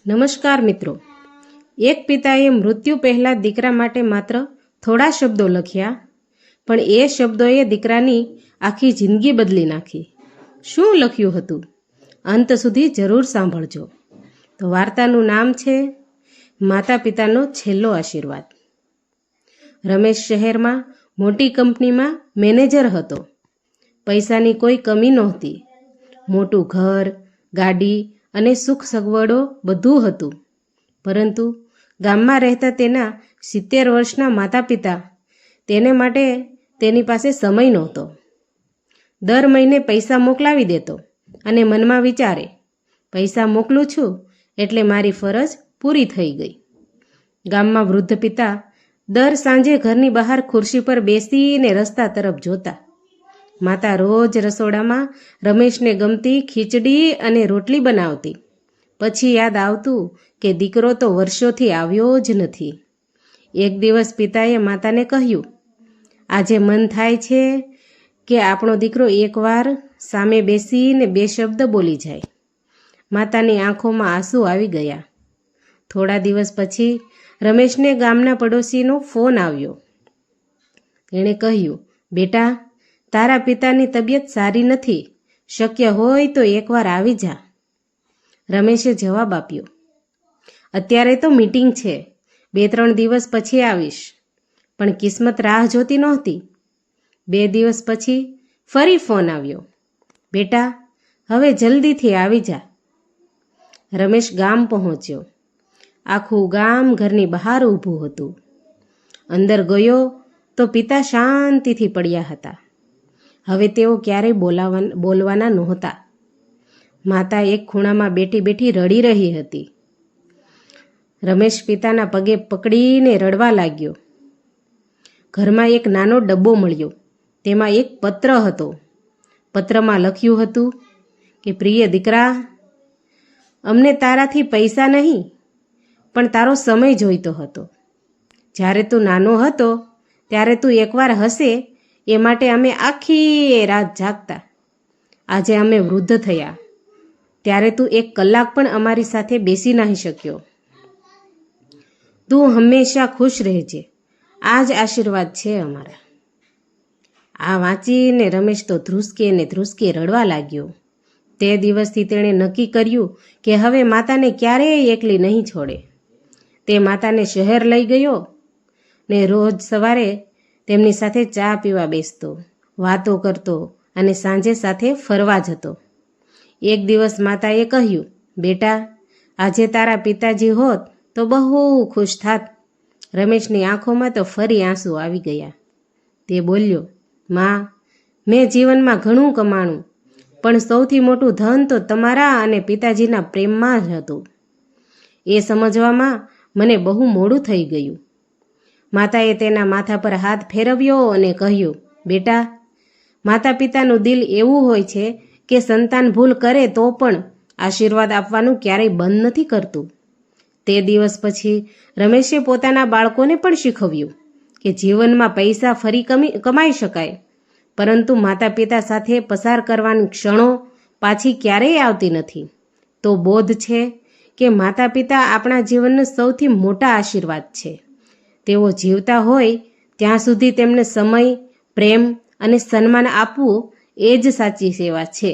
નમસ્કાર મિત્રો. એક પિતાએ મૃત્યુ પહેલાં દીકરા માટે માત્ર થોડા શબ્દો લખ્યા, પણ એ શબ્દોએ દીકરાની આખી જિંદગી બદલી નાખી. શું લખ્યું હતું? અંત સુધી જરૂર સાંભળજો. તો વાર્તાનું નામ છે માતા પિતાનો છેલ્લો આશીર્વાદ. રમેશ શહેરમાં મોટી કંપનીમાં મેનેજર હતો. પૈસાની કોઈ કમી નહોતી. મોટું ઘર, ગાડી અને સુખ સગવડો બધું હતું. પરંતુ ગામમાં રહેતા તેના 70 વર્ષના માતા પિતા તેને માટે તેની પાસે સમય નહોતો. દર મહિને પૈસા મોકલાવી દેતો અને મનમાં વિચારે, પૈસા મોકલું છું એટલે મારી ફરજ પૂરી થઈ ગઈ. ગામમાં વૃદ્ધ પિતા દર સાંજે ઘરની બહાર ખુરશી પર બેસીને રસ્તા તરફ જોતા. માતા રોજ રસોડામાં રમેશને ગમતી ખીચડી અને રોટલી બનાવતી. પછી યાદ આવતું કે દીકરો તો વર્ષોથી આવ્યો જ નથી. એક દિવસ પિતાએ માતાને કહ્યું, આજે મન થાય છે કે આપણો દીકરો એકવાર સામે બેસીને 2 શબ્દ બોલી જાય. માતાની આંખોમાં આંસુ આવી ગયા. થોડા દિવસ પછી રમેશને ગામના પડોશીનો ફોન આવ્યો. તેણે કહ્યું, બેટા, તારા પિતાની તબિયત સારી નથી, શક્ય હોય તો એકવાર આવી જા. રમેશે જવાબ આપ્યો, અત્યારે તો મીટિંગ છે, 2-3 દિવસ પછી આવીશ. પણ કિસ્મત રાહ જોતી નહોતી. 2 દિવસ પછી ફરી ફોન આવ્યો, બેટા, હવે જલ્દીથી આવી જા. રમેશ ગામ પહોંચ્યો. આખું ગામ ઘરની બહાર ઊભું હતું. અંદર ગયો તો પિતા શાંતિથી પડ્યા હતા. હવે તેઓ ક્યારેય બોલવાના નહોતા. માતા એક ખૂણામાં બેઠી બેઠી રડી રહી હતી. રમેશ પિતાના પગે પકડીને રડવા લાગ્યો. ઘરમાં એક નાનો ડબ્બો મળ્યો. તેમાં એક પત્ર હતો. પત્રમાં લખ્યું હતું કે, પ્રિય દીકરા, અમને તારાથી પૈસા નહીં, પણ તારો સમય જોઈતો હતો. જ્યારે તું નાનો હતો ત્યારે તું એકવાર હસે એ માટે અમે આખી રાત જાગતા. આજે અમે વૃદ્ધ થયા ત્યારે તું 1 કલાક પણ અમારી સાથે બેસી નહીં શક્યો. તું હંમેશા ખુશ રહેજે. આ જ આશીર્વાદ છે અમારા. આ વાંચીને રમેશ તો ધ્રુસકે રડવા લાગ્યો. તે દિવસથી તેણે નક્કી કર્યું કે હવે માતાને ક્યારેય એકલી નહીં છોડે. તે માતાને શહેર લઈ ગયો ને રોજ સવારે તેમની સાથે ચા પીવા બેસતો, વાતો કરતો અને સાંજે સાથે ફરવા જતો. એક દિવસ માતાએ કહ્યું, બેટા, આજે તારા પિતાજી હોત તો બહુ ખુશ થાત. રમેશની આંખોમાં તો ફરી આંસુ આવી ગયા. તે બોલ્યો, માં, મેં જીવનમાં ઘણું કમાણું, પણ સૌથી મોટું ધન તો તમારા અને પિતાજીના પ્રેમમાં જ હતું. એ સમજવામાં મને બહુ મોડું થઈ ગયું. માતાએ તેના માથા પર હાથ ફેરવ્યો અને કહ્યું, બેટા, માતા પિતાનું દિલ એવું હોય છે કે સંતાન ભૂલ કરે તો પણ આશીર્વાદ આપવાનું ક્યારેય બંધ નથી કરતું. તે દિવસ પછી રમેશે પોતાના બાળકોને પણ શીખવ્યું કે જીવનમાં પૈસા ફરી કમાઈ શકાય, પરંતુ માતા પિતા સાથે પસાર કરવાની ક્ષણો પાછી ક્યારેય આવતી નથી. તો બોધ છે કે માતા પિતા આપણા જીવનના સૌથી મોટા આશીર્વાદ છે. તેઓ જીવતા હોય ત્યાં સુધી તેમને સમય, પ્રેમ અને સન્માન આપવું એ જ સાચી સેવા છે.